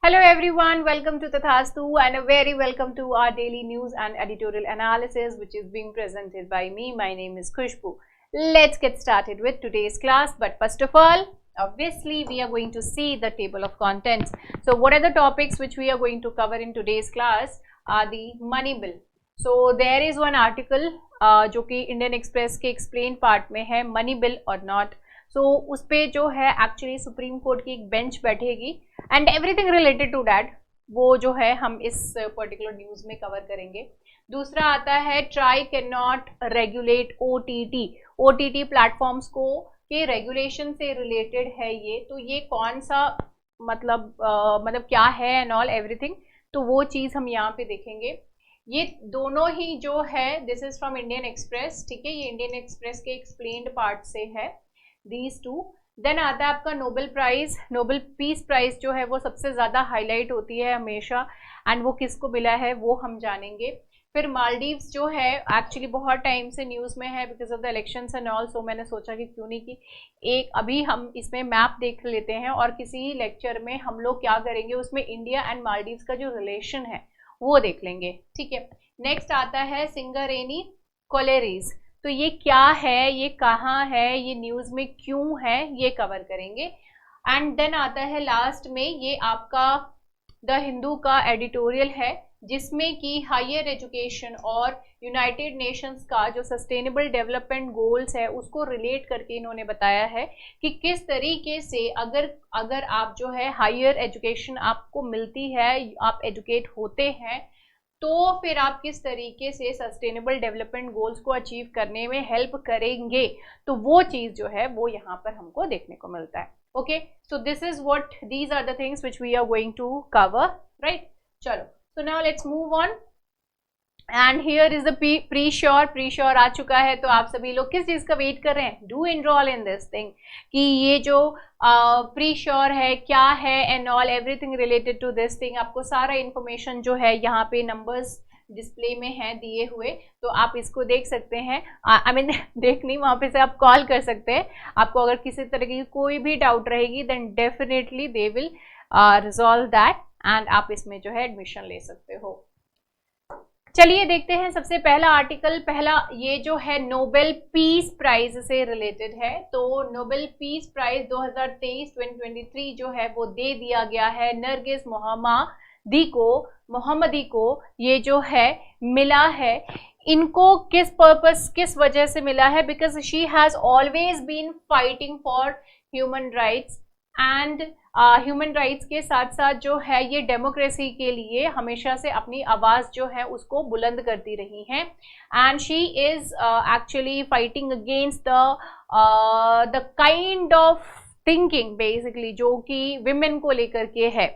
Hello everyone, welcome to Tathastu and a very welcome to our daily news and editorial analysis which is being presented by me. My name is Khushbu. Let's get started with today's class, but first of all, obviously we are going to see the table of contents. So what are the topics which we are going to cover in today's class are the money bill. So there is one article जो कि Indian Express के explain part में है, money bill और not. सो उस पे जो है एक्चुअली सुप्रीम कोर्ट की एक बेंच बैठेगी and everything related to that वो जो है हम इस पर्टिकुलर न्यूज में कवर करेंगे. दूसरा आता है try can not regulate OTT platforms को के रेगुलेशन से रिलेटेड है ये. तो ये कौन सा मतलब क्या है एंड ऑल एवरीथिंग, तो वो चीज़ हम यहाँ पे देखेंगे. ये दोनों ही जो है this is from Indian Express, ठीक है, ये इंडियन एक्सप्रेस के एक्सप्लेन्ड पार्ट से है दीज टू. देन आता है आपका Nobel prize. Nobel peace prize जो है वो सबसे ज़्यादा हाईलाइट होती है हमेशा एंड वो किसको मिला है वो हम जानेंगे. फिर मालदीव्स जो है एक्चुअली बहुत टाइम से न्यूज़ में है because of the elections and all, so मैंने सोचा कि क्यों नहीं कि एक अभी हम इसमें मैप देख लेते हैं और किसी लेक्चर में हम लोग क्या करेंगे उसमें इंडिया एंड मालदीव्स का जो रिलेशन है वो देख लेंगे, ठीक है. नेक्स्ट आता है सिंगरेनी कोलेरीज. तो ये क्या है, ये कहाँ है, ये न्यूज़ में क्यों है, ये कवर करेंगे. एंड देन आता है लास्ट में ये आपका द हिंदू का एडिटोरियल है जिसमें कि हायर एजुकेशन और यूनाइटेड नेशंस का जो सस्टेनेबल डेवलपमेंट गोल्स है उसको रिलेट करके इन्होंने बताया है कि किस तरीके से अगर आप जो है हायर एजुकेशन आपको मिलती है, आप एजुकेट होते हैं, तो फिर आप किस तरीके से सस्टेनेबल डेवलपमेंट गोल्स को अचीव करने में हेल्प करेंगे. तो वो चीज़ जो है वो यहाँ पर हमको देखने को मिलता है. Okay, so this is what these are the things which we are going to cover, right. चलो, so now let's move on and here is the प्री-श्योर आ चुका है. तो आप सभी लोग किस चीज़ का वेट कर रहे हैं? Do enroll in this thing कि ये जो प्री-श्योर है क्या है and all everything related to this thing. आपको सारा इन्फॉर्मेशन जो है यहाँ पे नंबर्स डिस्प्ले में है दिए हुए, तो आप इसको देख सकते हैं. आई मीन देख नहीं, वहाँ पे से आप कॉल कर सकते हैं. आपको अगर किसी तरह की कोई भी डाउट रहेगी then definitely they will resolve that and आप इसमें जो है एडमिशन ले सकते हो. चलिए देखते हैं सबसे पहला आर्टिकल. पहला ये जो है नोबेल पीस प्राइज से रिलेटेड है. तो नोबेल पीस प्राइज 2023 जो है वो दे दिया गया है नरगिस मोहम्मदी को. ये जो है मिला है, इनको किस पर्पस किस वजह से मिला है? Because she has always been fighting for human rights and human rights के साथ साथ जो है ये डेमोक्रेसी के लिए हमेशा से अपनी आवाज़ जो है उसको बुलंद करती रही हैं. And she is actually fighting against the kind of thinking basically जो कि विमेन को लेकर के है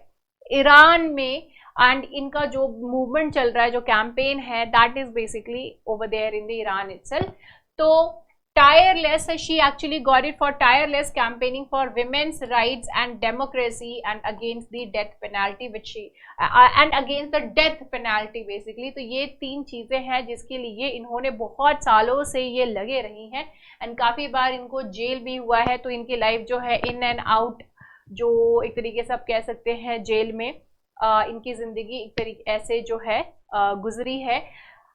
ईरान में. एंड इनका जो मूवमेंट चल रहा है, जो कैंपेन है, that is basically over there in the Iran itself. तो tireless, she actually got it for tireless campaigning for women's rights and democracy and against the death penalty which she and against the death penalty basically. तो ये तीन चीज़ें हैं जिसके लिए इन्होंने बहुत सालों से ये लगे रही हैं एंड काफ़ी बार इनको जेल भी हुआ है. तो इनकी लाइफ जो है इन एंड आउट, जो एक तरीके से आप कह सकते हैं जेल में इनकी ज़िंदगी एक तरीके ऐसे जो है गुजरी है.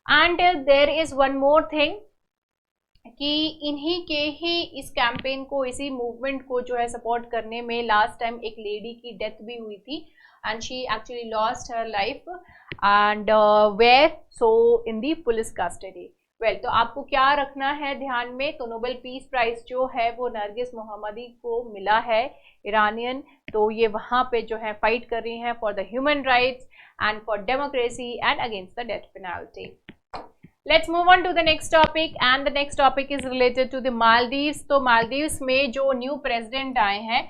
And there is one more thing कि इन्हीं के ही इस कैंपेन को, इसी मूवमेंट को जो है सपोर्ट करने में लास्ट टाइम एक लेडी की डेथ भी हुई थी and she actually lost her life and were so in the police custody. Well, तो आपको क्या रखना है ध्यान में? तो नोबेल पीस प्राइज जो है वो नरगिस मोहम्मदी को मिला है, ईरानियन. तो ये वहाँ पे जो है फाइट कर रही हैं for the human rights and for democracy and against the death penalty. Let's move on to the next topic and the next topic is related to the Maldives. तो मालदीव्स में जो न्यू प्रेसिडेंट आए हैं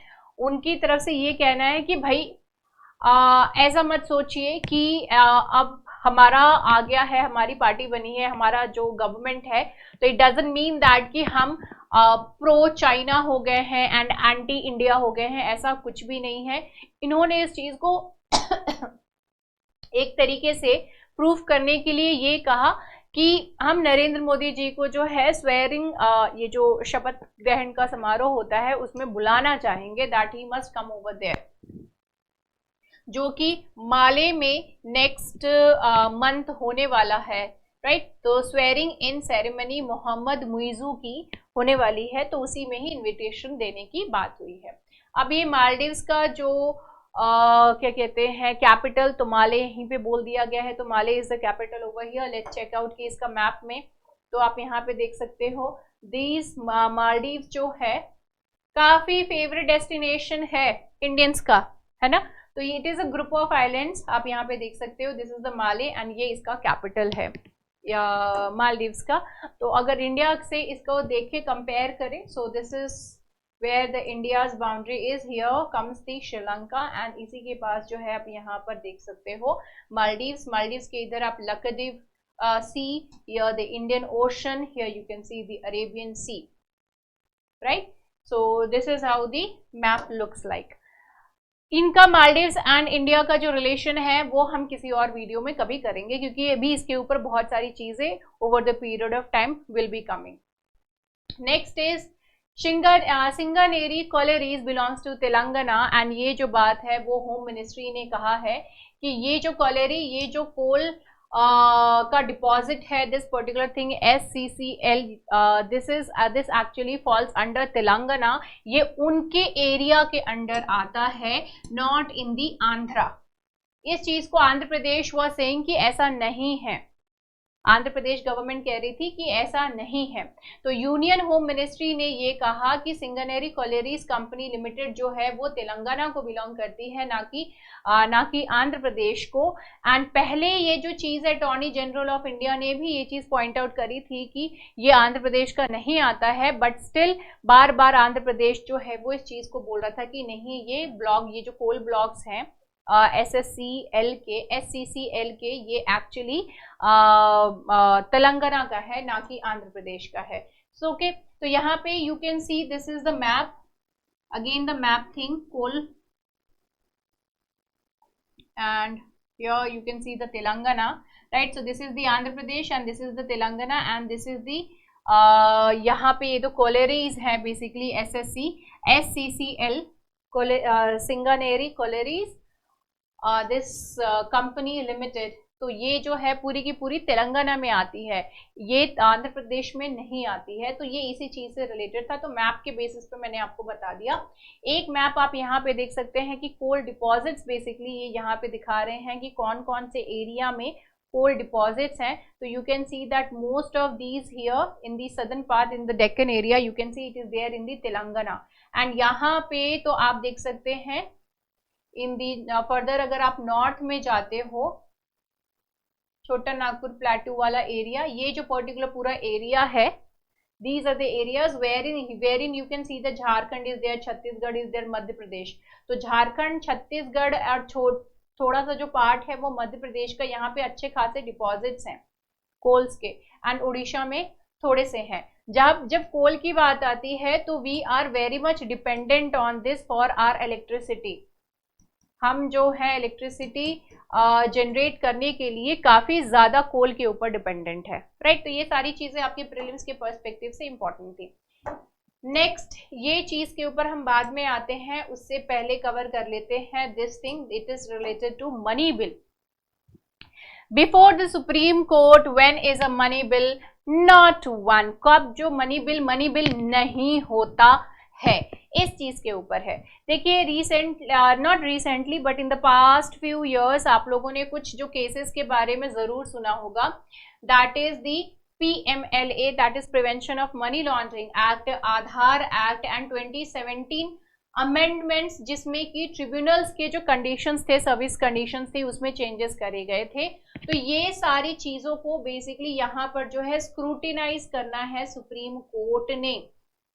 उनकी तरफ से ये कहना है कि भाई ऐसा मत सोचिए कि अब हमारा आ गया है, हमारी पार्टी बनी है, हमारा जो गवर्नमेंट है, तो इट डजंट मीन दैट कि हम प्रो चाइना हो गए हैं एंड एंटी इंडिया हो गए हैं. ऐसा कुछ भी नहीं है. इन्होंने इस चीज़ को एक तरीके से प्रूफ करने के लिए ये कहा कि हम नरेंद्र मोदी जी को जो है स्वेयरिंग ये जो शपथ ग्रहण का समारोह होता है उसमें बुलाना चाहेंगे, that he must come over there. जो कि माले में नेक्स्ट मंथ होने वाला है, राइट। तो swearing in ceremony Mohamed Muizzu की होने वाली है, तो उसी में ही इनविटेशन देने की बात हुई है। अब ये मालदीव्स का जो क्या कहते हैं कैपिटल, तो माले यहीं पे बोल दिया गया है, तो Male is the capital over here. Let's check out कि इसका मैप में, तो आप यहाँ पे देख सकते हो दीज मालदीव्स जो है काफी फेवरेट डेस्टिनेशन है इंडियंस का, है ना। तो it is a group of islands, आप यहाँ पे देख सकते हो, this is the Male and ये इसका कैपिटल है या मालदीव्स का। तो अगर इंडिया से इसको देखे कंपेयर करें, सो this is where the India's boundary is, here comes the Sri Lanka and इसी के पास जो है आप यहाँ पर देख सकते हो मालदीव्स। मालदीव्स के इधर आप लक्षद्वीप सी, here the Indian Ocean, here you can see the Arabian Sea, right? So this is how the map looks like. इनका मालदीव्स एंड इंडिया का जो रिलेशन है वो हम किसी और वीडियो में कभी करेंगे, क्योंकि अभी इसके ऊपर बहुत सारी चीजें over the period of time will be coming. Next is Singareni collieries belongs to Telangana, and ये जो बात है वो होम मिनिस्ट्री ने कहा है कि ये जो कोलेरी, ये जो कोल का डिपॉजिट है, this particular thing SCCL, this actually falls under Telangana, ये उनके एरिया के अंडर आता है, नॉट इन दी आंध्रा। इस चीज को आंध्र प्रदेश वाज सेइंग कि ऐसा नहीं है, आंध्र प्रदेश गवर्नमेंट कह रही थी कि ऐसा नहीं है। तो यूनियन होम मिनिस्ट्री ने ये कहा कि सिंगानेरी कोलेरीज कंपनी लिमिटेड जो है वो तेलंगाना को बिलोंग करती है, ना कि आंध्र प्रदेश को। एंड पहले ये जो चीज़ है, अटॉर्नी जनरल ऑफ इंडिया ने भी ये चीज़ पॉइंट आउट करी थी कि ये आंध्र प्रदेश का नहीं आता है, बट स्टिल बार बार आंध्र प्रदेश जो है वो इस चीज़ को बोल रहा था कि नहीं, ये ब्लॉक, ये जो कोल ब्लॉक्स हैं SCCL के, ये एक्चुअली तेलंगाना का है, ना कि आंध्र प्रदेश का है। सो ओके, तो यहाँ पे you can see this is the map, again the map thing coal, and here you can see the Telangana, right? So this is the Andhra Pradesh and this is the Telangana and this is the यहाँ पे ये तो collieries है basically SCCL Singareni collieries this company limited. तो ये जो है पूरी की पूरी तेलंगाना में आती है, ये आंध्र प्रदेश में नहीं आती है। तो ये इसी चीज से रिलेटेड था, तो मैप के बेसिस पे मैंने आपको बता दिया। एक मैप आप यहाँ पे देख सकते हैं कि कोल डिपॉजिट्स बेसिकली ये यहाँ पे दिखा रहे हैं कि कौन कौन से एरिया में कोल डिपॉजिट्स हैं। तो you can see that most of these here in the southern part in the Deccan area, you can see it is there in the Telangana. And यहाँ पे तो आप देख सकते हैं इन दी फर्दर, अगर आप नॉर्थ में जाते हो, छोटा नागपुर प्लेटू वाला एरिया, ये जो पर्टिकुलर पूरा एरिया है, these are the areas wherein you can see the Jharkhand is there, Chhattisgarh is there, Madhya Pradesh. तो झारखंड, छत्तीसगढ़ और थोड़ा सा जो पार्ट है वो मध्य प्रदेश का, यहाँ पे अच्छे खासे डिपॉजिट्स हैं कोल्स के, एंड उड़ीसा में थोड़े से हैं। जब कोल की बात आती है तो we are very much dependent on this for our electricity. हम जो है इलेक्ट्रिसिटी जनरेट करने के लिए काफ़ी ज़्यादा कोल के ऊपर डिपेंडेंट है, राइट। तो ये सारी चीज़ें आपके प्रीलिम्स के पर्सपेक्टिव से इंपॉर्टेंट थी। नेक्स्ट, ये चीज़ के ऊपर हम बाद में आते हैं, उससे पहले कवर कर लेते हैं this thing, it is related to money bill. Before the supreme court when is a money bill not one, कब जो मनी बिल नहीं होता है, इस चीज के ऊपर है। देखिए not recently but in the past few years आप लोगों ने कुछ जो केसेस के बारे में जरूर सुना होगा, that is the PMLA, that is prevention of money laundering act, Aadhaar act and 2017 amendments, जिसमें कि ट्रिब्यूनल्स के जो कंडीशंस थे, सर्विस कंडीशंस थे, उसमें चेंजेस करे गए थे। तो ये सारी चीजों को बेसिकली यहाँ पर जो है स्क्रूटिनाइज करना है सुप्रीम कोर्ट ने,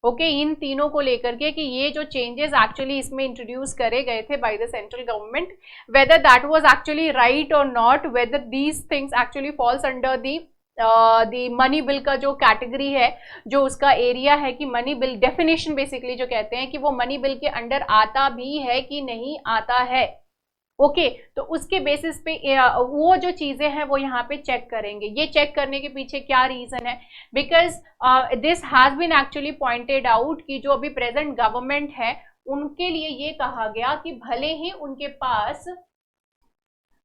ओके, इन तीनों को लेकर के कि ये जो चेंजेस एक्चुअली इसमें इंट्रोड्यूस करे गए थे by the central government, whether that was actually right और not, whether these things actually falls under the money bill का जो कैटेगरी है, जो उसका एरिया है कि मनी बिल डेफिनेशन बेसिकली जो कहते हैं कि वो मनी बिल के अंडर आता भी है कि नहीं आता है, ओके। तो उसके बेसिस पे वो जो चीजें हैं वो यहाँ पे चेक करेंगे। ये चेक करने के पीछे क्या रीजन है, because this has been actually pointed out कि जो अभी प्रेजेंट गवर्नमेंट है उनके लिए ये कहा गया कि भले ही उनके पास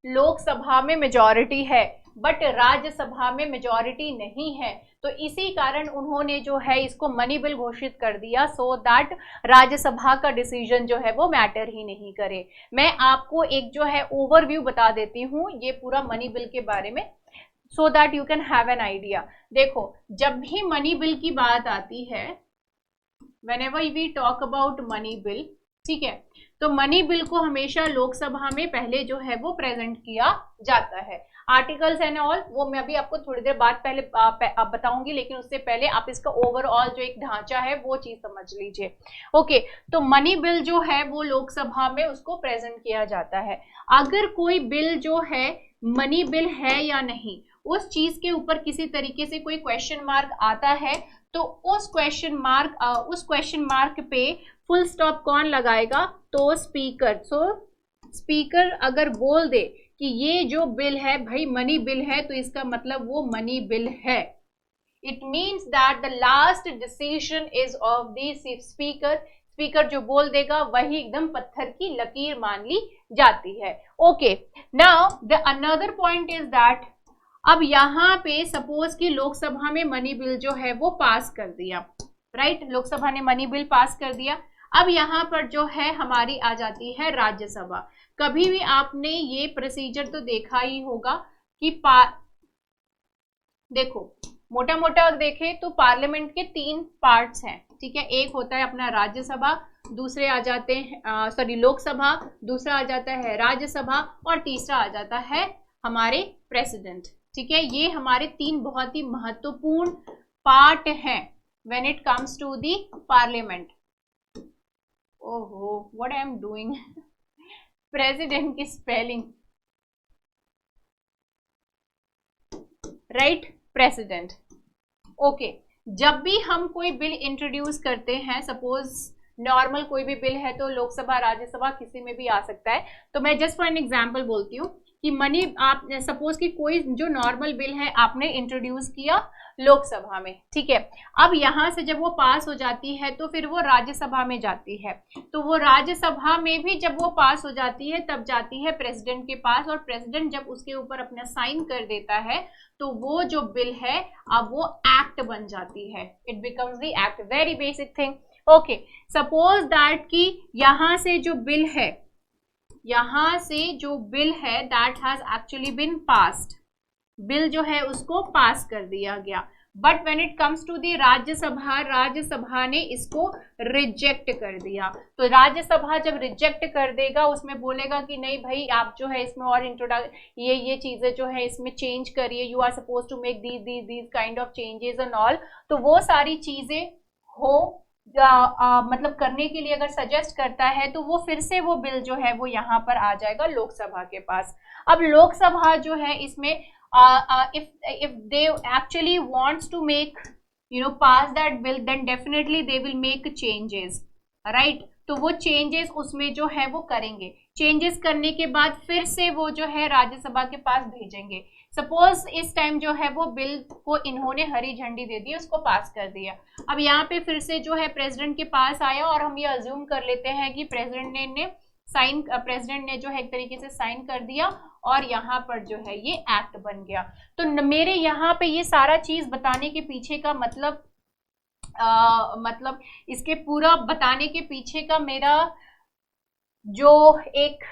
लोकसभा में मेजॉरिटी है बट राज्यसभा में मेजॉरिटी नहीं है, तो इसी कारण उन्होंने जो है इसको मनी बिल घोषित कर दिया, सो दैट राज्यसभा का डिसीजन जो है वो मैटर ही नहीं करे। मैं आपको एक जो है ओवरव्यू बता देती हूँ ये पूरा मनी बिल के बारे में, so that you can have an idea. देखो, जब भी मनी बिल की बात आती है, whenever we talk about money bill, ठीक है, तो मनी बिल को हमेशा लोकसभा में पहले जो है वो प्रेजेंट किया जाता है। आर्टिकल्स एंड ऑल वो मैं अभी आपको थोड़ी देर बाद पहले बताऊंगी, लेकिन उससे पहले आप इसका ओवरऑल जो एक ढांचा है वो चीज समझ लीजिए। ओके, तो मनी बिल जो है वो लोकसभा में उसको प्रेजेंट किया जाता है। अगर कोई बिल जो है मनी बिल है या नहीं, उस चीज के ऊपर किसी तरीके से कोई क्वेश्चन मार्क आता है, तो उस क्वेश्चन मार्क पे फुल स्टॉप कौन लगाएगा? तो स्पीकर। सो स्पीकर अगर बोल दे कि ये जो बिल है भाई मनी बिल है, तो इसका मतलब वो मनी बिल है। It means that the last decision is of the speaker. Speaker जो बोल देगा वही एकदम पत्थर की लकीर मान ली जाती है। Okay, now the another point is that अब यहाँ पे सपोज कि लोकसभा में मनी बिल जो है वो पास कर दिया, राइट, लोकसभा ने मनी बिल पास कर दिया। अब यहाँ पर जो है हमारी आ जाती है राज्यसभा। कभी भी आपने ये प्रोसीजर तो देखा ही होगा कि देखो मोटा मोटा देखें तो पार्लियामेंट के 3 पार्ट्स हैं, ठीक है। एक होता है अपना राज्यसभा, दूसरे आ जाते हैं लोकसभा, दूसरा आ जाता है राज्यसभा, और तीसरा आ जाता है हमारे प्रेसिडेंट, ठीक है। ये हमारे 3 बहुत ही महत्वपूर्ण पार्ट हैं when it comes to the parliament. ओहो, what I am doing, president की स्पेलिंग, राइट, प्रेसिडेंट। ओके, जब भी हम कोई बिल इंट्रोड्यूस करते हैं, सपोज नॉर्मल कोई भी बिल है तो लोकसभा राज्यसभा किसी में भी आ सकता है, तो मैं जस्ट फॉर एन एग्जांपल बोलती हूँ कि मनी आप सपोज कि कोई जो नॉर्मल बिल है आपने इंट्रोड्यूस किया लोकसभा में, ठीक है। अब यहाँ से जब वो पास हो जाती है तो फिर वो राज्यसभा में जाती है, तो वो राज्यसभा में भी जब वो पास हो जाती है तब जाती है प्रेसिडेंट के पास, और प्रेसिडेंट जब उसके ऊपर अपना साइन कर देता है तो वो जो बिल है अब वो एक्ट बन जाती है, it becomes the act, very basic thing. Okay, suppose that कि यहाँ से जो बिल है, यहाँ से जो बिल है that has actually bin passed, bill जो है उसको पास कर दिया गया, but when it comes to दी राज्यसभा, राज्यसभा ने इसको रिजेक्ट कर दिया। तो राज्यसभा जब रिजेक्ट कर देगा उसमें बोलेगा कि नहीं भाई आप जो है इसमें और ये चीजें जो है इसमें चेंज करिए, you are suppose to make these kind of changes and all. तो वो सारी चीजें हो मतलब करने के लिए अगर सजेस्ट करता है तो वो फिर से वो बिल जो है वो यहाँ पर आ जाएगा लोकसभा के पास। अब लोकसभा जो है इसमें if they actually wants to make pass that bill, then definitely they will make changes, right? तो वो चेंजेस उसमें जो है वो करेंगे, चेंजेस करने के बाद फिर से वो जो है राज्यसभा के पास भेजेंगे। सपोज इस टाइम जो है वो बिल को इन्होंने हरी झंडी दे दी, उसको पास कर दिया। अब यहाँ पे फिर से जो है प्रेसिडेंट के पास आया, और हम ये अज्यूम कर लेते हैं कि प्रेसिडेंट ने जो है एक तरीके से साइन कर दिया, और यहाँ पर जो है ये एक्ट बन गया। तो मेरे यहाँ पे ये सारा चीज बताने के पीछे का मतलब इसके पूरा बताने के पीछे का मेरा जो एक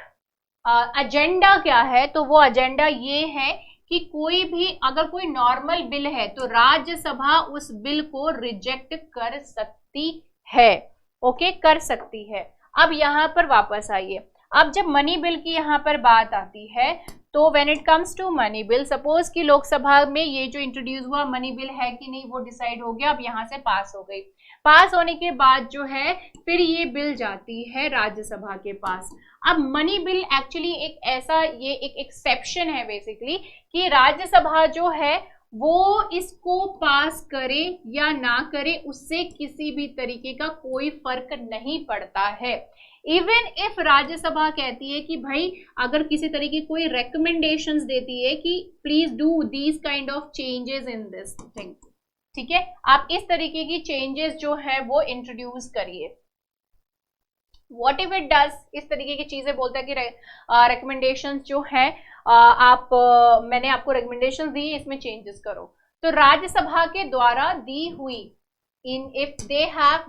एजेंडा क्या है, तो वो एजेंडा ये है कि कोई भी अगर कोई नॉर्मल बिल है तो राज्यसभा उस बिल को रिजेक्ट कर सकती है, ओके, कर सकती है। अब यहाँ पर वापस आइए, अब जब मनी बिल की यहाँ पर बात आती है तो when it comes to money bill, suppose कि लोकसभा में ये जो इंट्रोड्यूस हुआ मनी बिल है कि नहीं वो डिसाइड हो गया, अब यहाँ से पास हो गई। पास होने के बाद जो है फिर ये बिल जाती है राज्यसभा के पास। अब मनी बिल एक्चुअली एक ऐसा ये एक एक्सेप्शन है बेसिकली कि राज्यसभा जो है वो इसको पास करे या ना करे उससे किसी भी तरीके का कोई फर्क नहीं पड़ता है। इवन इफ राज्यसभा कहती है कि भाई अगर किसी तरीके कोई रिकमेंडेशंस देती है कि please do these kind of changes in this thing, ठीक है, आप इस तरीके की चेंजेस जो है वो इंट्रोड्यूस करिए, व्हाट इफ इट डज, इस तरीके की चीजें बोलता है कि रिकमेंडेशंस जो है मैंने आपको रिकमेंडेशन दी, इसमें चेंजेस करो। तो राज्यसभा के द्वारा दी हुई if they have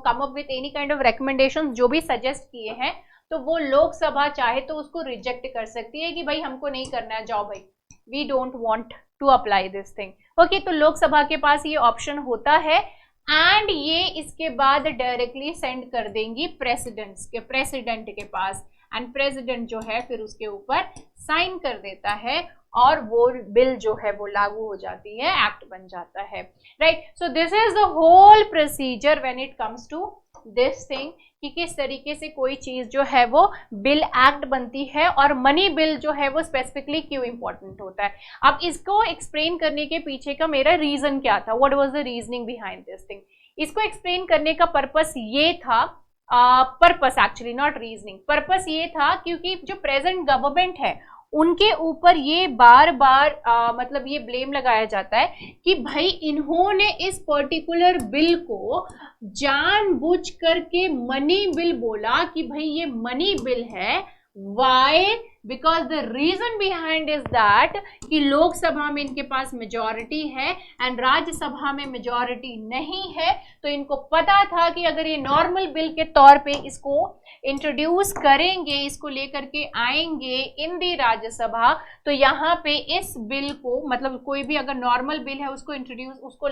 come up with any kind of recommendations, जो भी सजेस्ट किए हैं, तो वो लोकसभा चाहे तो उसको रिजेक्ट कर सकती है कि भाई हमको नहीं करना है, जाओ भाई, we don't want to apply this thing. Okay, तो लोकसभा के पास ये ऑप्शन होता है एंड ये इसके बाद डायरेक्टली सेंड कर देंगी प्रेसिडेंट के पास, एंड प्रेसिडेंट जो है फिर उसके ऊपर साइन कर देता है और वो बिल जो है वो लागू हो जाती है, एक्ट बन जाता है, right. So this is the whole procedure when it comes to this thing, कि किस तरीके से कोई चीज जो है वो बिल एक्ट बनती है, और मनी बिल जो है वो स्पेसिफिकली क्यों इंपॉर्टेंट होता है। अब इसको एक्सप्लेन करने के पीछे का मेरा रीजन क्या था, what was the reasoning behind this thing. इसको एक्सप्लेन करने का पर्पस ये था, purpose actually not reasoning, purpose ये था क्योंकि जो प्रेजेंट गवर्नमेंट है उनके ऊपर ये बार बार मतलब ये ब्लेम लगाया जाता है कि भाई इन्होंने इस पर्टिकुलर बिल को जानबूझ करके मनी बिल बोला कि भाई ये मनी बिल है। Why? Because the reason behind is that कि लोकसभा में इनके पास मेजॉरिटी है एंड राज्यसभा में मेजॉरिटी नहीं है, तो इनको पता था कि अगर ये नॉर्मल बिल के तौर पे इसको इंट्रोड्यूस करेंगे, इसको लेकर के आएंगे इन दी राज्यसभा, तो यहाँ पे इस बिल को, मतलब कोई भी अगर नॉर्मल बिल है उसको इंट्रोड्यूस, उसको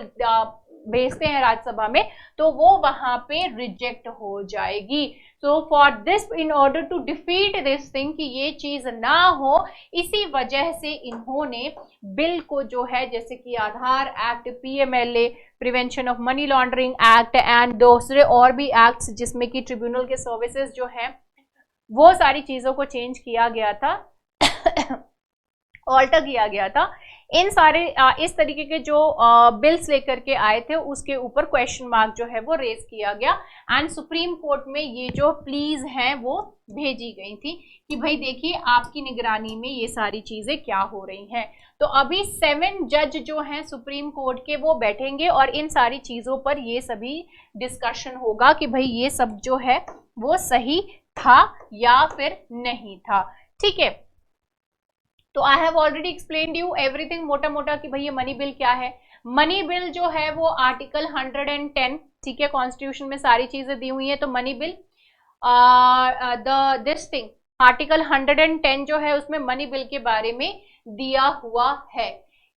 भेजते हैं राज्यसभा में, तो वो वहां पे रिजेक्ट हो जाएगी। So for this, in order to defeat this thing, कि ये चीज ना हो, इसी वजह से इन्होंने बिल को जो है, जैसे कि Aadhaar act, PMLA, prevention of money laundering act and दूसरे और भी एक्ट्स जिसमें कि ट्रिब्यूनल के सर्विसेज जो है, वो सारी चीजों को चेंज किया गया था ऑल्टर किया गया था। इन सारे इस तरीके के जो बिल्स लेकर के आए थे उसके ऊपर क्वेश्चन मार्क जो है वो रेज किया गया, एंड सुप्रीम कोर्ट में ये जो प्लीज हैं वो भेजी गई थी कि भाई देखिए आपकी निगरानी में ये सारी चीजें क्या हो रही हैं। तो अभी 7 जज जो हैं सुप्रीम कोर्ट के वो बैठेंगे और इन सारी चीजों पर ये सभी डिस्कशन होगा कि भाई ये सब जो है वो सही था या फिर नहीं था, ठीक है। तो I have already explained you everything मोटा मोटा कि भाई ये मनी बिल क्या है। मनी बिल जो है वो आर्टिकल 110, ठीक है, कॉन्स्टिट्यूशन में सारी चीजें दी हुई है, तो money bill this thing article 110 जो है उसमें मनी बिल के बारे में दिया हुआ है।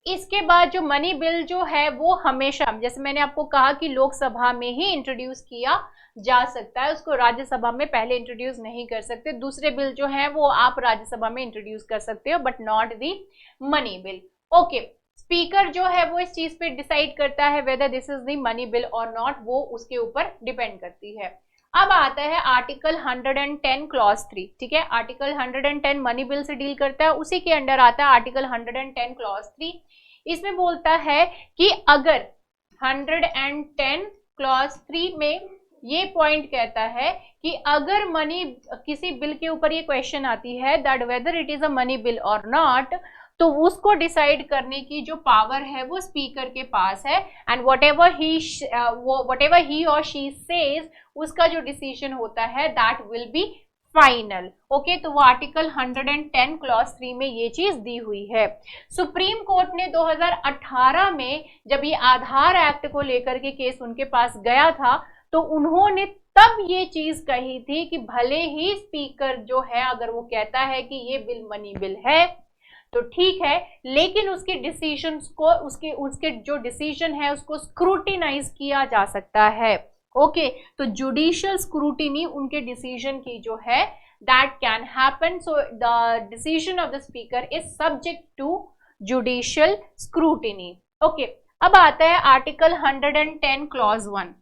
इसके बाद जो मनी बिल जो है वो हमेशा, जैसे मैंने आपको कहा कि लोकसभा में ही इंट्रोड्यूस किया जा सकता है, उसको राज्यसभा में पहले इंट्रोड्यूस नहीं कर सकते। दूसरे बिल जो है वो आप राज्यसभा में इंट्रोड्यूस कर सकते हो, but not the money bill. Okay, speaker जो है वो इस चीज पे डिसाइड करता है whether this is the money bill और नॉट, वो उसके ऊपर डिपेंड करती है। अब आता है आर्टिकल 110 क्लॉज 3, ठीक है, आर्टिकल 110 मनी बिल से डील करता है, उसी के अंडर आता है आर्टिकल 110 क्लॉज 3। इसमें बोलता है कि अगर 110 क्लॉज 3 में ये पॉइंट कहता है कि अगर मनी, किसी बिल के ऊपर ये क्वेश्चन आती है that whether it is a money bill और नॉट, तो उसको डिसाइड करने की जो पावर है वो स्पीकर के पास है, and whatever he or she says, उसका जो डिसीजन होता है that will be final. Okay, तो वो आर्टिकल 110 क्लॉज 3 में ये चीज दी हुई है। सुप्रीम कोर्ट ने 2018 में जब ये आधार एक्ट को लेकर के केस उनके पास गया था, तो उन्होंने तब ये चीज कही थी कि भले ही स्पीकर जो है अगर वो कहता है कि ये बिल मनी बिल है तो ठीक है, लेकिन उसके डिसीजंस को, उसके जो डिसीजन है उसको स्क्रूटिनाइज किया जा सकता है। ओके, तो जुडिशियल स्क्रूटिनी उनके डिसीजन की जो है that can happen, so the decision of the speaker is subject to judicial scrutiny. Okay, अब आता है आर्टिकल 110 क्लॉज 1।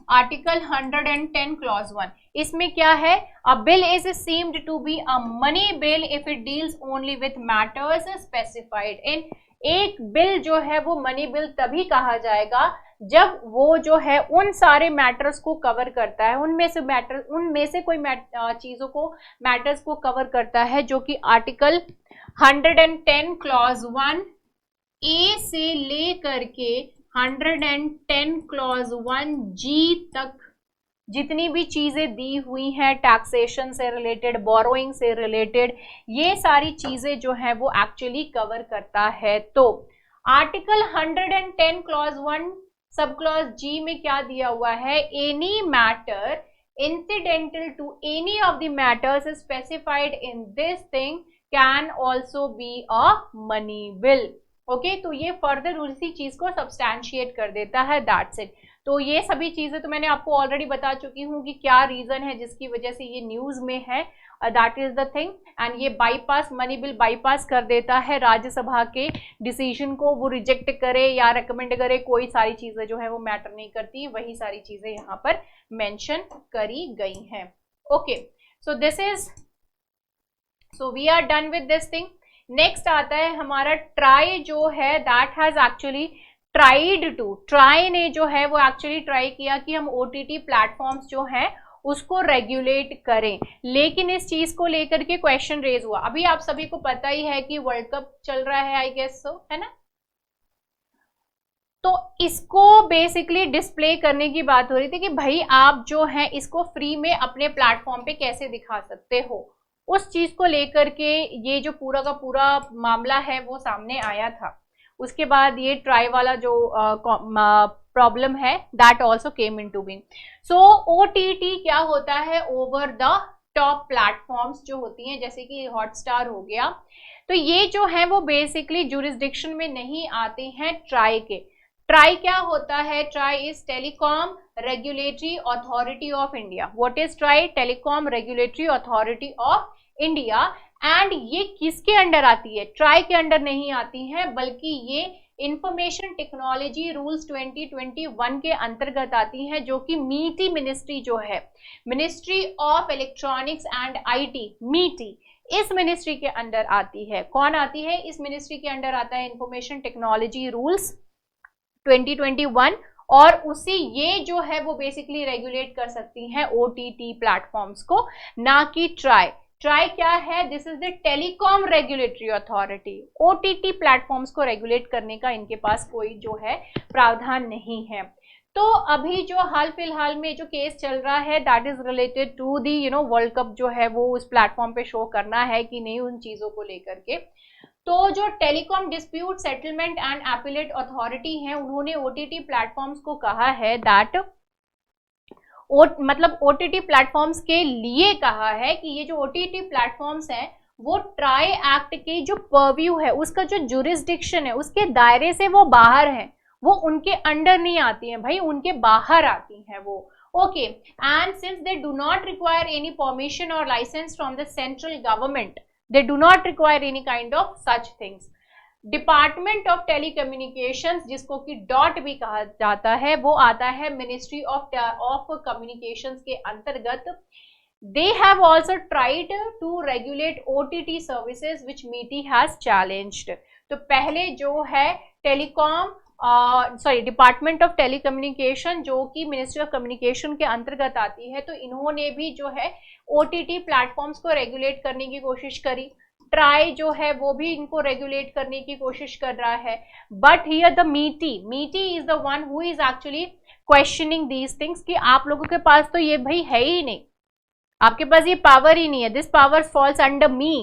आर्टिकल 110 क्लॉज 1, इसमें क्या है, a bill is seemed to be a money bill if it deals only with matters specified in. एक bill जो है वो मनी बिल तभी कहा जाएगा जब वो जो है उन सारे मैटर्स को कवर करता है, उनमें से कोई चीजों को, मैटर्स को कवर करता है, जो कि आर्टिकल 110 क्लॉज 1 ए से ले करके 110 क्लॉज 1 जी तक जितनी भी चीजें दी हुई हैं टैक्सेशन से रिलेटेड, बोरोइंग से रिलेटेड, ये सारी चीजें जो है वो एक्चुअली कवर करता है। तो आर्टिकल 110 क्लॉज 1 सब क्लॉज जी में क्या दिया हुआ है, any matter incidental to any of the matters specified in this thing can also be a money bill। Okay, तो ये फर्दर उसी चीज को सब्सटैंशिएट कर देता है, दैट्स इट। तो ये सभी चीजें तो मैंने आपको ऑलरेडी बता चुकी हूँ कि क्या रीजन है जिसकी वजह से ये न्यूज में है, that is the thing. And ये बाईपास, मनी बिल बाईपास कर देता है राज्यसभा के डिसीजन को, वो रिजेक्ट करे या रेकमेंड करे, कोई सारी चीजें जो है वो मैटर नहीं करती, वही सारी चीजें यहाँ पर मेंशन करी गई हैं। Okay, so this is, so we are done with this thing. Next आता है हमारा ट्राई जो है, that has actually tried to, TRAI ने जो है वो एक्चुअली ट्राई किया कि हम ओटीटी प्लेटफॉर्म्स जो हैं उसको रेगुलेट करें, लेकिन इस चीज को लेकर के क्वेश्चन रेज हुआ। अभी आप सभी को पता ही है कि वर्ल्ड कप चल रहा है, आई गेस सो, है ना। तो इसको बेसिकली डिस्प्ले करने की बात हो रही थी कि भाई आप जो है इसको फ्री में अपने प्लेटफॉर्म पे कैसे दिखा सकते हो, उस चीज को लेकर के ये जो पूरा का पूरा मामला है वो सामने आया था। उसके बाद ये ट्राई वाला जो प्रॉब्लम है that also came into being. So OTT क्या होता है, ओवर द टॉप प्लेटफॉर्म्स जो होती हैं, जैसे कि हॉटस्टार हो गया, तो ये जो है वो बेसिकली जुरिस्डिक्शन में नहीं आते हैं ट्राई के। ट्राई क्या होता है, try is telecom regulatory authority of India. What is try, telecom regulatory authority of India. And ये किसके अंडर आती है, ट्राई के अंडर नहीं आती है, बल्कि ये इंफॉर्मेशन टेक्नोलॉजी रूल्स 2021 के अंतर्गत आती है, जो कि मीटी मिनिस्ट्री जो है, ministry of electronics and IT, मीटी, इस मिनिस्ट्री के अंडर आती है। कौन आती है, इस मिनिस्ट्री के अंडर आता है इंफॉर्मेशन टेक्नोलॉजी रूल्स 2021, और उसी ये जो है वो बेसिकली रेगुलेट कर सकती हैं ओटीटी प्लेटफॉर्म्स को, ना कि ट्राई। ट्राई क्या है, this is the telecom regulatory authority. OTT platforms को रेगुलेट करने का इनके पास कोई जो है प्रावधान नहीं है। तो अभी जो हाल फिलहाल में जो केस चल रहा है that is related to the world cup जो है वो उस प्लेटफॉर्म पे शो करना है कि नहीं, उन चीजों को लेकर के। तो जो telecom dispute settlement and appellate authority है, उन्होंने ओटीटी प्लेटफॉर्म्स को कहा है दैट मतलब ओटीटी प्लेटफॉर्म्स के लिए कहा है कि ये जो ओटीटी प्लेटफॉर्म्स हैं वो ट्राई एक्ट की जो परव्यू है, उसका जो जुरिस्डिक्शन है, उसके दायरे से वो बाहर है, वो उनके अंडर नहीं आती हैं भाई, उनके बाहर आती हैं वो। Okay, and since they do not require any permission और license from the central government, they do not require any kind of such things. Department of telecommunications, जिसको कि डॉट भी कहा जाता है, वो आता है मिनिस्ट्री ऑफ कम्युनिकेशंस के अंतर्गत। They have also tried to regulate OTT services which MeitY has challenged. तो पहले जो है टेलीकॉम डिपार्टमेंट ऑफ टेलीकम्युनिकेशन, जो कि मिनिस्ट्री ऑफ कम्युनिकेशन के अंतर्गत आती है, तो इन्होंने भी जो है ओटीटी प्लेटफॉर्म्स को रेगुलेट करने की कोशिश करी। ट्राई जो है वो भी इनको रेगुलेट करने की कोशिश कर रहा है, बट हियर द मीटी is the one who is actually questioning these things कि आप लोगों के पास तो ये भाई है ही नहीं, आपके पास ये पावर ही नहीं है, this power falls under me,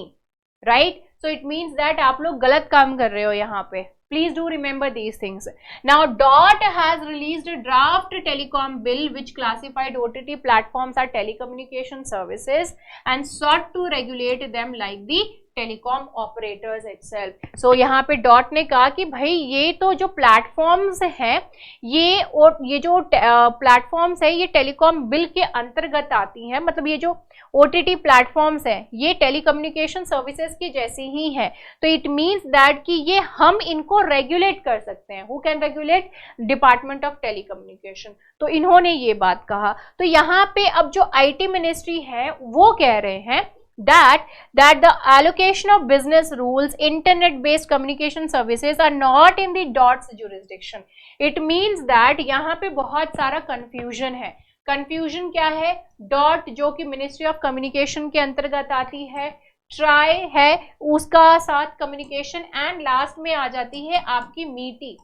right. So it means that आप लोग गलत काम कर रहे हो यहाँ पे। Please do remember these things. Now, DOT has released a draft telecom bill which classified OTT platforms as telecommunication services and sought to regulate them like the telecom operators itself. So यहाँ पे dot ने कहा कि भाई ये तो जो platforms हैं, ये जो प्लेटफॉर्म्स है ये टेलीकॉम बिल के अंतर्गत आती हैं, मतलब ये जो ओटीटी प्लेटफॉर्म्स हैं ये टेलीकम्युनिकेशन सर्विसेज की जैसी ही है। तो इट मीन्स दैट कि ये हम इनको रेगुलेट कर सकते हैं। Who can regulate, department of telecommunication. तो इन्होंने ये बात कहा। तो यहाँ पे अब जो आईटी मिनिस्ट्री है वो कह रहे हैं that the allocation of business rules, internet based communication services are not in the DOT's jurisdiction. It means that यहाँ पे बहुत सारा confusion है। confusion क्या है, डॉट जो कि मिनिस्ट्री ऑफ कम्युनिकेशन के अंतर्गत आती है, ट्राई है उसका साथ कम्युनिकेशन, एंड लास्ट में आ जाती है आपकी मीटी।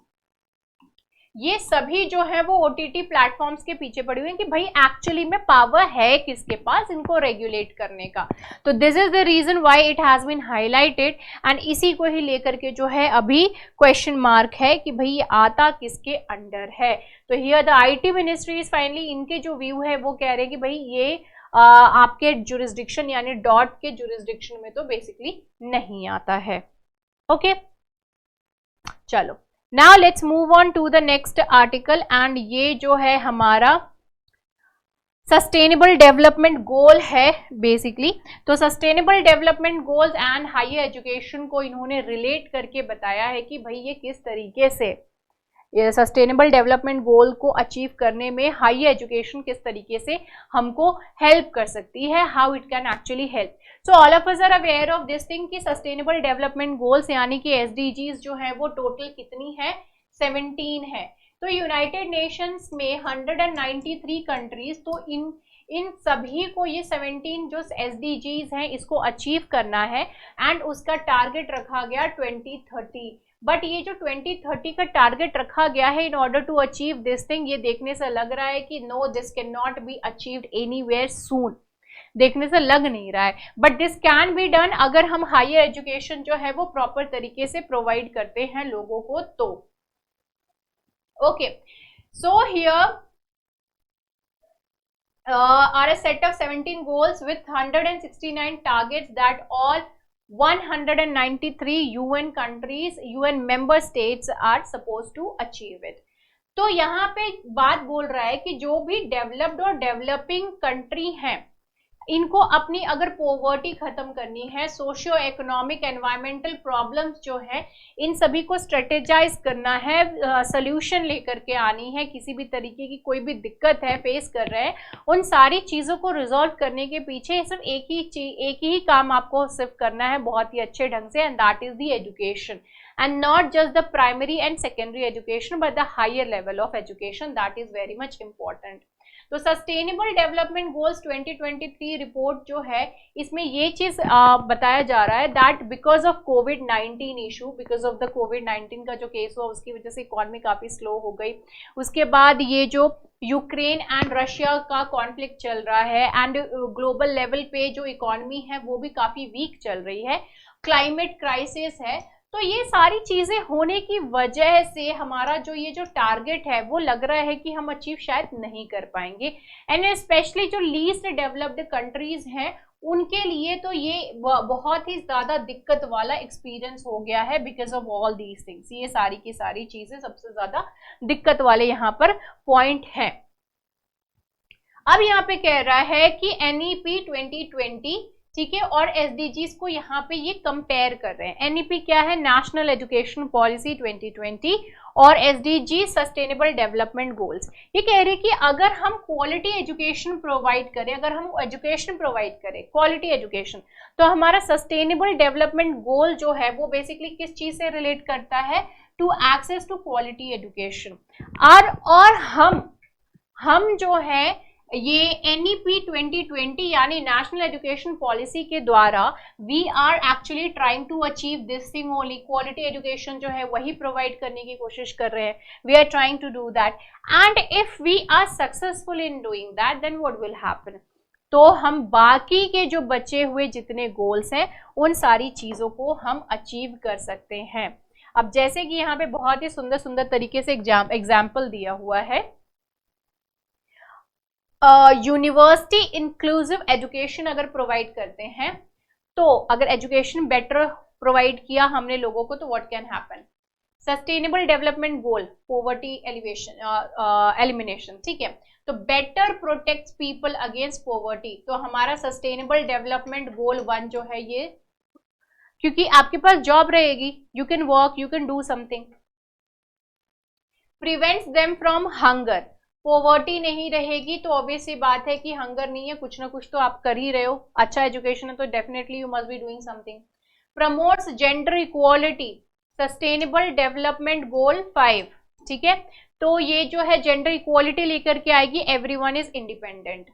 ये सभी जो है वो OTT प्लेटफॉर्म्स के पीछे पड़ी हुई हैं कि भाई एक्चुअली में पावर है किसके पास इनको रेगुलेट करने का। तो this is the reason why it has been highlighted, and इसी को ही लेकर के जो है अभी क्वेश्चन मार्क है कि भाई ये आता किसके अंडर है। तो here the IT ministry is finally, इनके जो व्यू है वो कह रहे हैं कि भाई ये आपके जुरिस्डिक्शन यानी डॉट के जुरिस्डिक्शन में तो बेसिकली नहीं आता है। ओके, चलो now let's move on to the next article, and ये जो है हमारा सस्टेनेबल डेवलपमेंट गोल है बेसिकली। तो sustainable development goals and higher education को इन्होंने रिलेट करके बताया है कि भाई ये किस तरीके से ये सस्टेनेबल डेवलपमेंट गोल को अचीव करने में हायर एजुकेशन किस तरीके से हमको हेल्प कर सकती है, how it can actually help. So all of us are aware of this thing कि सस्टेनेबल डेवलपमेंट गोल्स यानी कि SDGs जो है वो टोटल कितनी है, 17 है। तो यूनाइटेड नेशंस में 193 कंट्रीज, तो इन सभी को ये 17 जो SDGs हैं इसको अचीव करना है, एंड उसका टारगेट रखा गया 2030। बट ये जो 2030 का टारगेट रखा गया है in order to achieve this thing, ये देखने से लग रहा है कि no, this can not be achieved anywhere soon, देखने से लग नहीं रहा है। But this can be done अगर हम हायर एजुकेशन जो है वो प्रॉपर तरीके से प्रोवाइड करते हैं लोगों को तो। Okay, so here are a set of 17 goals with 169 targets that all 193 UN countries, UN member states are supposed to achieve it। तो यहाँ पे बात बोल रहा है कि जो भी डेवलप्ड और डेवलपिंग कंट्री हैं इनको अपनी अगर पॉवर्टी खत्म करनी है, सोशियो इकोनॉमिक एनवायरमेंटल प्रॉब्लम्स जो है इन सभी को स्ट्रेटेजाइज करना है, सोल्यूशन लेकर के आनी है, किसी भी तरीके की कोई भी दिक्कत है फेस कर रहे हैं उन सारी चीज़ों को रिजॉल्व करने के पीछे सिर्फ एक ही काम आपको सिर्फ करना है बहुत ही अच्छे ढंग से, and that is the education, and not just the primary and secondary education but the higher level of education, that is very much important। तो सस्टेनेबल डेवलपमेंट गोल्स 2023 रिपोर्ट जो है इसमें ये चीज बताया जा रहा है दैट बिकॉज ऑफ कोविड-19 इशू, बिकॉज ऑफ द कोविड-19 का जो केस हुआ उसकी वजह से इकॉनमी काफी स्लो हो गई, उसके बाद ये जो यूक्रेन एंड रशिया का कॉन्फ्लिक्ट चल रहा है, एंड ग्लोबल लेवल पे जो इकॉनमी है वो भी काफी वीक चल रही है, क्लाइमेट क्राइसिस है, तो ये सारी चीजें होने की वजह से हमारा जो ये जो टारगेट है वो लग रहा है कि हम अचीव शायद नहीं कर पाएंगे, एंड स्पेशली जो लीस्ट डेवलप्ड कंट्रीज हैं उनके लिए तो ये बहुत ही ज्यादा दिक्कत वाला एक्सपीरियंस हो गया है because of all these things. ये सारी की सारी चीजें सबसे ज्यादा दिक्कत वाले यहाँ पर पॉइंट हैं। अब यहाँ पे कह रहा है कि NEP 2020, ठीक है, और SDGs को यहाँ पे ये कंपेयर कर रहे हैं। NEP क्या है, नेशनल एजुकेशन पॉलिसी 2020, और SDG सस्टेनेबल डेवलपमेंट गोल्स। ये कह रहे हैं कि अगर हम क्वालिटी एजुकेशन प्रोवाइड करें, अगर हम एजुकेशन प्रोवाइड करें क्वालिटी एजुकेशन, तो हमारा सस्टेनेबल डेवलपमेंट गोल जो है वो बेसिकली किस चीज से रिलेट करता है, to access to quality education. और हम जो है ये NEP 2020 यानी नेशनल एजुकेशन पॉलिसी के द्वारा we are actually trying to achieve this thing only, quality education जो है वही प्रोवाइड करने की कोशिश कर रहे हैं, we are trying to do that, and if we are successful in doing that then what will happen, तो हम बाकी के जो बचे हुए जितने गोल्स हैं उन सारी चीजों को हम अचीव कर सकते हैं। अब जैसे कि यहाँ पे बहुत ही सुंदर सुंदर तरीके से एग्जाम्पल दिया हुआ है, यूनिवर्सिटी इंक्लूसिव एजुकेशन अगर प्रोवाइड करते हैं, तो अगर एजुकेशन बेटर प्रोवाइड किया हमने लोगों को तो what can happen, sustainable development goal poverty elimination, ठीक है, तो better protects people against poverty, तो हमारा सस्टेनेबल डेवलपमेंट गोल 1 जो है ये, क्योंकि आपके पास जॉब रहेगी, you can work, you can do something, prevents them from hunger, poverty नहीं रहेगी तो ऑब्वियसली बात है कि हंगर नहीं है, कुछ ना कुछ तो आप कर ही रहे हो, अच्छा एजुकेशन है तो definitely you must be doing something, promotes gender equality, sustainable development गोल 5, ठीक है, तो ये जो है जेंडर इक्वालिटी लेकर के आएगी, everyone is independent,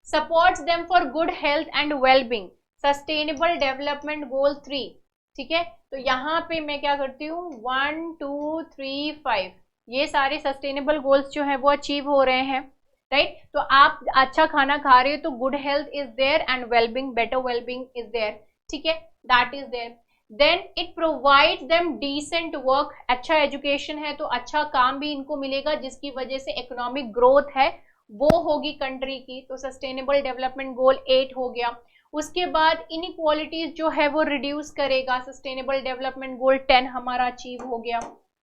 supports them for good health and wellbeing, sustainable development गोल 3, ठीक है, तो यहाँ पे मैं क्या करती हूँ 1 2 3 5, ये सारे सस्टेनेबल गोल्स जो है वो अचीव हो रहे हैं, राइट। तो आप अच्छा खाना खा रहे हो तो good health is there and wellbeing, better wellbeing is there, ठीक है, that is there. Then it provides them decent work, अच्छा एजुकेशन है तो अच्छा काम भी इनको मिलेगा, जिसकी वजह से इकोनॉमिक ग्रोथ है वो होगी कंट्री की। तो सस्टेनेबल डेवलपमेंट गोल 8 हो गया। उसके बाद इनइक्वालिटीज जो है वो रिड्यूस करेगा, सस्टेनेबल डेवलपमेंट गोल 10 हमारा अचीव हो गया,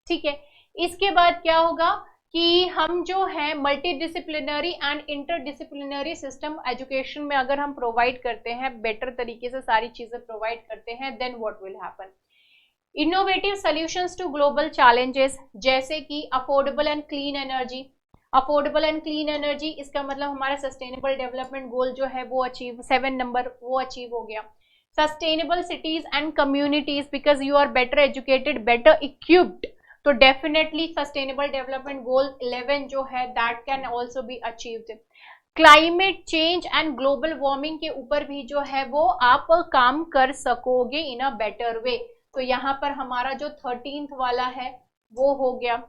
ठीक है। इसके बाद क्या होगा कि हम जो है multi disciplinary and interdisciplinary system education में अगर हम प्रोवाइड करते हैं, बेटर तरीके से सारी चीजें प्रोवाइड करते हैं, then what will happen, innovative solutions to global challenges, जैसे कि affordable and clean energy. Affordable and clean energy इसका मतलब हमारा सस्टेनेबल डेवलपमेंट गोल जो है वो अचीव, 7 नंबर वो अचीव हो गया। Sustainable cities and communities, because you are better educated, better equipped, तो डेफिनेटली सस्टेनेबल डेवलपमेंट गोल 11 जो है that can also be achieved. Climate change and global warming के ऊपर भी जो है वो आप काम कर सकोगे इन अ बेटर वे। तो यहाँ पर हमारा जो 13th वाला है वो हो गया,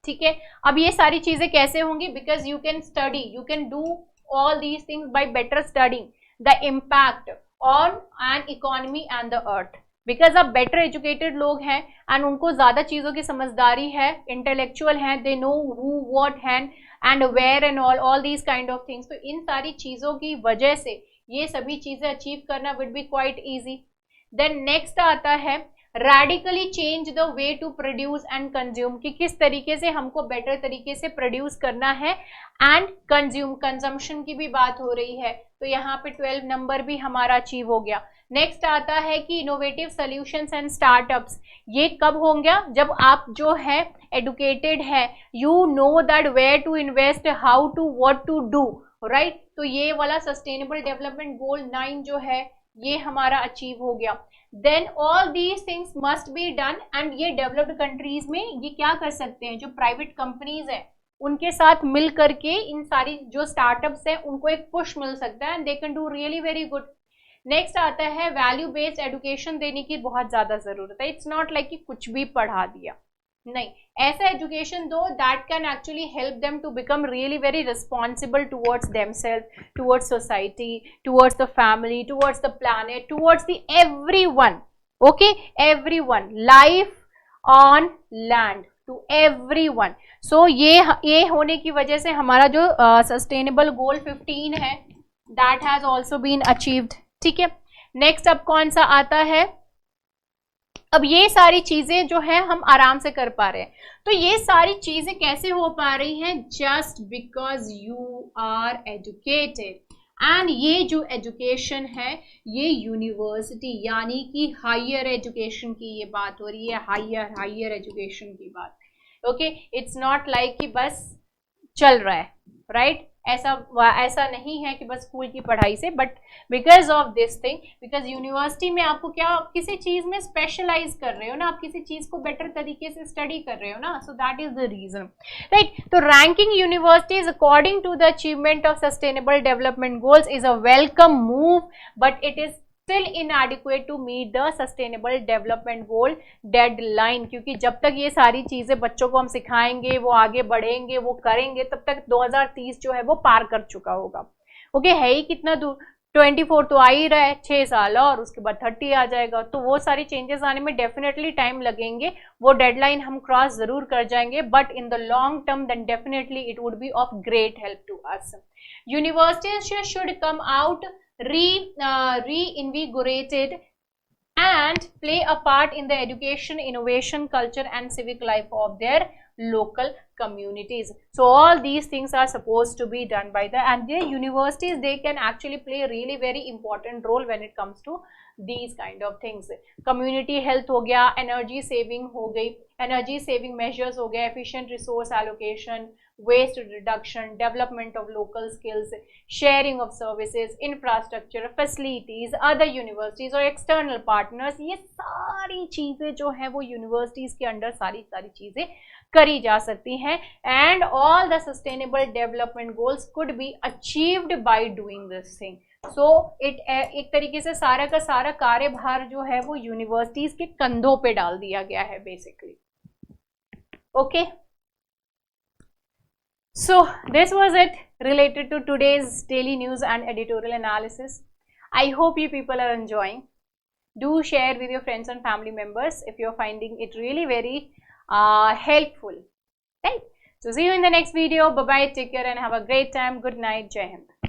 ठीक है। अब ये सारी चीजें कैसे होंगी, because you can study, you can do all these things by better studying the impact on an economy and the earth, because अब बेटर एजुकेटेड लोग हैं एंड उनको ज्यादा चीजों की समझदारी है, इंटेलेक्चुअल हैं, they know who what hand and where and all these kind of things. तो इन सारी चीजों की वजह से ये सभी चीजें अचीव करना will be quite easy. Then next आता है radically change the way to produce and consume, कि किस तरीके से हमको बेटर तरीके से प्रोड्यूस करना है एंड कंज्यूम, कंजम्पशन की भी बात हो रही है। तो यहाँ पे 12 नंबर भी हमारा अचीव हो गया। नेक्स्ट आता है कि इनोवेटिव सॉल्यूशंस एंड स्टार्टअप्स, ये कब होंगे, जब आप जो है एडुकेटेड है, you know that where to invest, how to, what to do, right. तो ये वाला सस्टेनेबल डेवलपमेंट गोल 9 जो है ये हमारा अचीव हो गया। Then all these things must be done, and ये डेवलप्ड कंट्रीज में ये क्या कर सकते हैं, जो प्राइवेट कंपनीज है उनके साथ मिल करके इन सारी जो स्टार्टअप्स हैं उनको एक पुश मिल सकता है and they can do really very good. Next आता है वैल्यू बेस्ड एजुकेशन देने की बहुत ज्यादा जरूरत है। इट्स नॉट लाइक कि कुछ भी पढ़ा दिया, नहीं, ऐसा एजुकेशन दो that can actually help them to become really very responsible towards themselves, towards society, towards the family, towards the planet, towards the everyone, okay, everyone, life on land to everyone. So ये होने की वजह से हमारा जो sustainable goal 15 है that has also been achieved, ठीक है। नेक्स्ट अब कौन सा आता है, अब ये सारी चीजें जो है हम आराम से कर पा रहे हैं। तो ये सारी चीजें कैसे हो पा रही हैं, just because you are educated, and ये जो एजुकेशन है ये यूनिवर्सिटी यानी कि हायर एजुकेशन की ये बात हो रही है, हायर एजुकेशन की बात, ओके। इट्स नॉट लाइक कि बस चल रहा है, राइट, ऐसा नहीं है कि बस स्कूल की पढ़ाई से, but because of this thing, because university में आपको क्या, आप किसी चीज में स्पेशलाइज कर रहे हो ना, आप किसी चीज को बेटर तरीके से स्टडी कर रहे हो ना, so that is the reason, right. तो ranking universities according to the achievement of sustainable development goals is a welcome move, but it is still inadequate to meet the sustainable development goal deadline, क्योंकि जब तक ये सारी चीजें बच्चों को हम सिखाएंगे, वो आगे बढ़ेंगे, वो करेंगे, तब तक 2030 जो है वो पार कर चुका होगा, ओके। है ही कितना दूर, 24 तो आ ही रहा है, 6 साल और उसके बाद 30 आ जाएगा, तो वो सारी चेंजेस आने में डेफिनेटली टाइम लगेंगे, वो डेडलाइन हम क्रॉस जरूर कर जाएंगे, but in the long term then definitely it would be of great help to us. Universities should come out reinvigorated and play a part in the education, innovation, culture and civic life of their local communities. So all these things are supposed to be done by the, and the universities, they can actually play a really very important role when it comes to these kind of things. Community health हो गया, energy saving हो गई, energy saving measures हो गया, efficient resource allocation, waste reduction, development of local skills, sharing of services, infrastructure, facilities, other universities और external partners, ये सारी चीजें जो है वो यूनिवर्सिटीज के अंडर सारी चीजें करी जा सकती हैं, and all the sustainable development goals could be achieved by doing this thing. So एक तरीके से सारा का सारा कार्यभार जो है वो यूनिवर्सिटीज के कंधों पे डाल दिया गया है basically, Okay. So this was it related to today's daily news and editorial analysis. I hope you people are enjoying. Do share with your friends and family members if you're finding it really very helpful. Right? So see you in the next video. Bye bye. Take care and have a great time. Good night. Jai Hind.